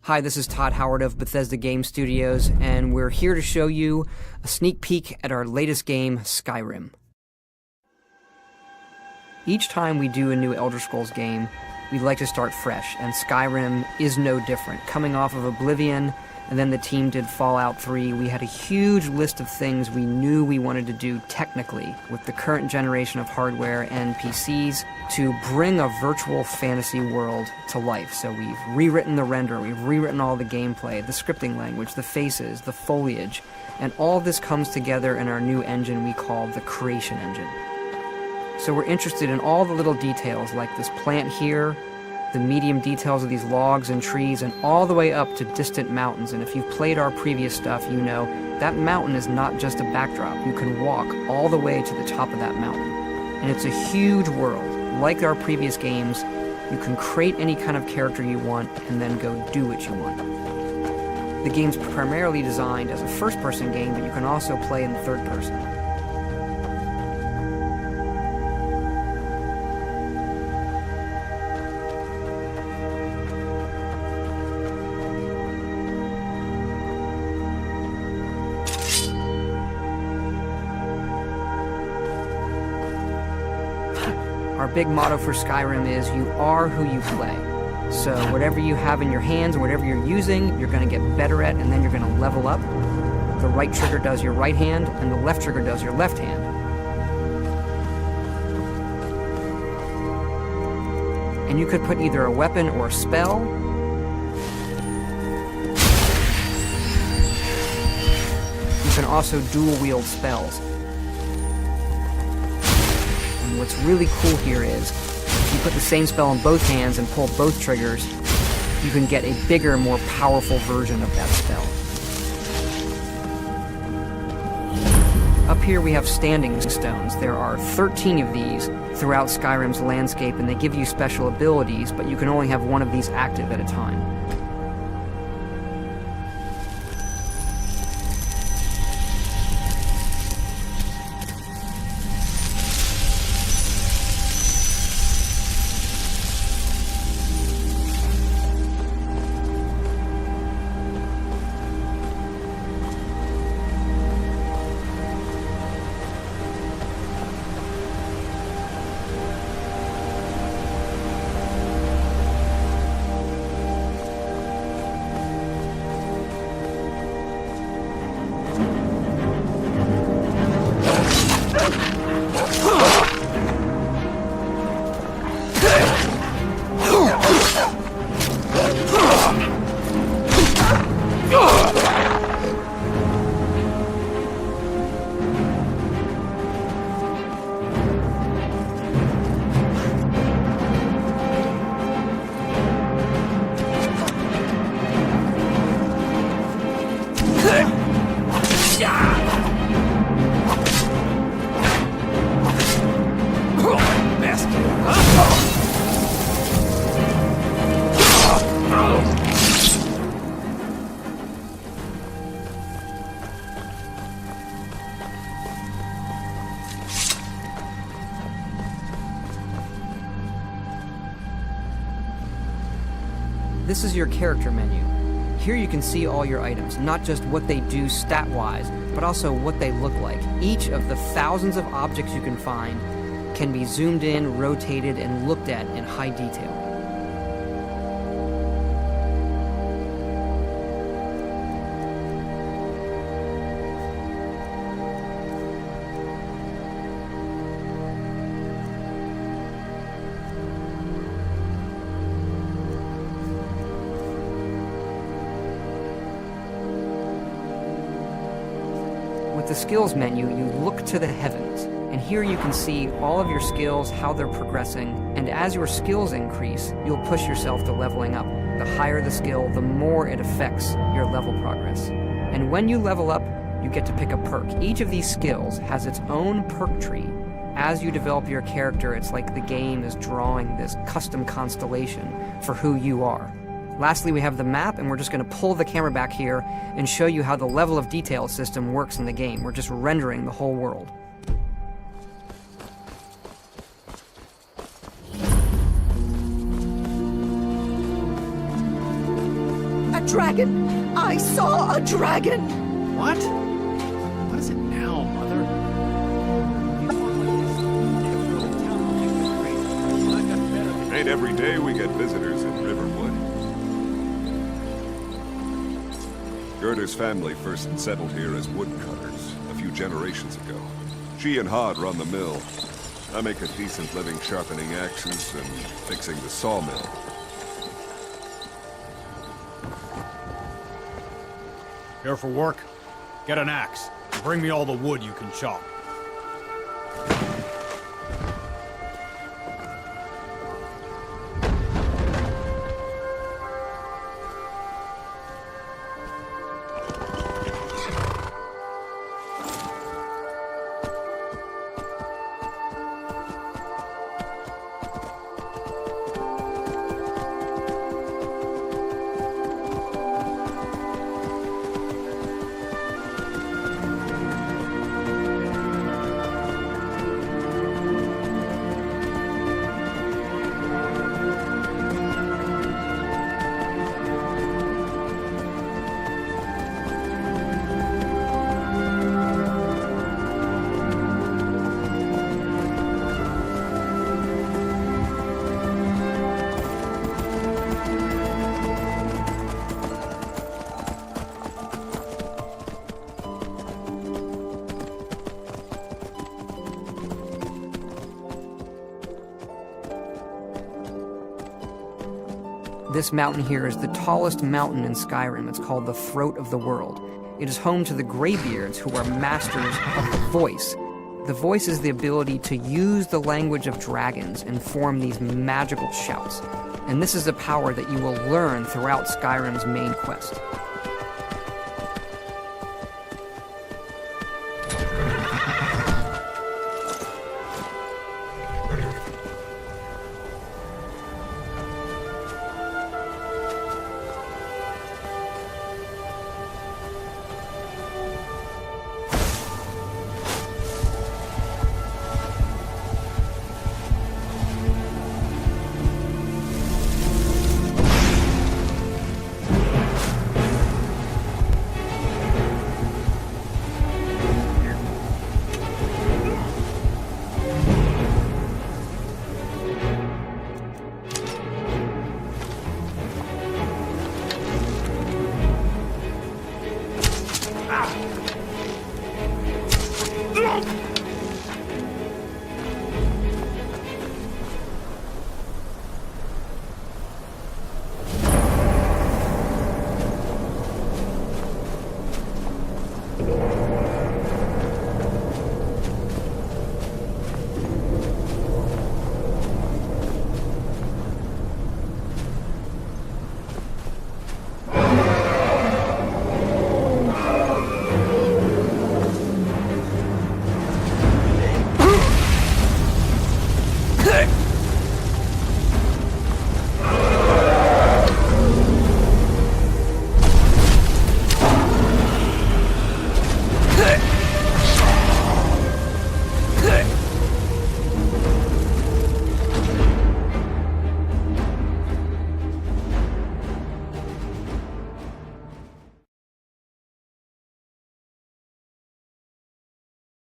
Hi, this is Todd Howard of Bethesda Game Studios, and we're here to show you a sneak peek at our latest game, Skyrim. Each time we do a new Elder Scrolls game, we'd like to start fresh, and Skyrim is no different. Coming off of Oblivion, and then the team did Fallout 3, we had a huge list of things we knew we wanted to do technically with the current generation of hardware and PCs to bring a virtual fantasy world to life. So we've rewritten the render, we've rewritten all the gameplay, the scripting language, the faces, the foliage, and all this comes together in our new engine we call the Creation Engine. So we're interested in all the little details like this plant here, the medium details of these logs and trees, and all the way up to distant mountains. And if you've played our previous stuff, you know that mountain is not just a backdrop. You can walk all the way to the top of that mountain. And it's a huge world. Like our previous games, you can create any kind of character you want and then go do what you want. The game's primarily designed as a first-person game, but you can also play in the third person. Our big motto for Skyrim is, you are who you play. So whatever you have in your hands, or whatever you're using, you're going to get better at, and then you're going to level up. The right trigger does your right hand, and the left trigger does your left hand. And you could put either a weapon or a spell. You can also dual-wield spells. What's really cool here is, if you put the same spell in both hands and pull both triggers, you can get a bigger, more powerful version of that spell. Up here we have standing stones. There are 13 of these throughout Skyrim's landscape, and they give you special abilities, but you can only have one of these active at a time. This is your character menu. Here you can see all your items, not just what they do stat-wise, but also what they look like. Each of the thousands of objects you can find can be zoomed in, rotated, and looked at in high detail. With the skills menu, you look to the heavens, and here you can see all of your skills, how they're progressing, and as your skills increase, you'll push yourself to leveling up. The higher the skill, the more it affects your level progress. And when you level up, you get to pick a perk. Each of these skills has its own perk tree. As you develop your character, it's like the game is drawing this custom constellation for who you are. Lastly, we have the map, and we're just going to pull the camera back here and show you how the level of detail system works in the game. We're just rendering the whole world. dragon! I saw a dragon! What? What is it now, Mother? Ain't every day we get visitors in Riverwood. Gerder's family first settled here as woodcutters a few generations ago. She and Hod run the mill. I make a decent living sharpening axes and fixing the sawmill. Here for work? Get an axe. Bring me all the wood you can chop. This mountain here is the tallest mountain in Skyrim. It's called the Throat of the World. It is home to the Greybeards, who are masters of the voice. The voice is the ability to use the language of dragons and form these magical shouts. And this is a power that you will learn throughout Skyrim's main quest.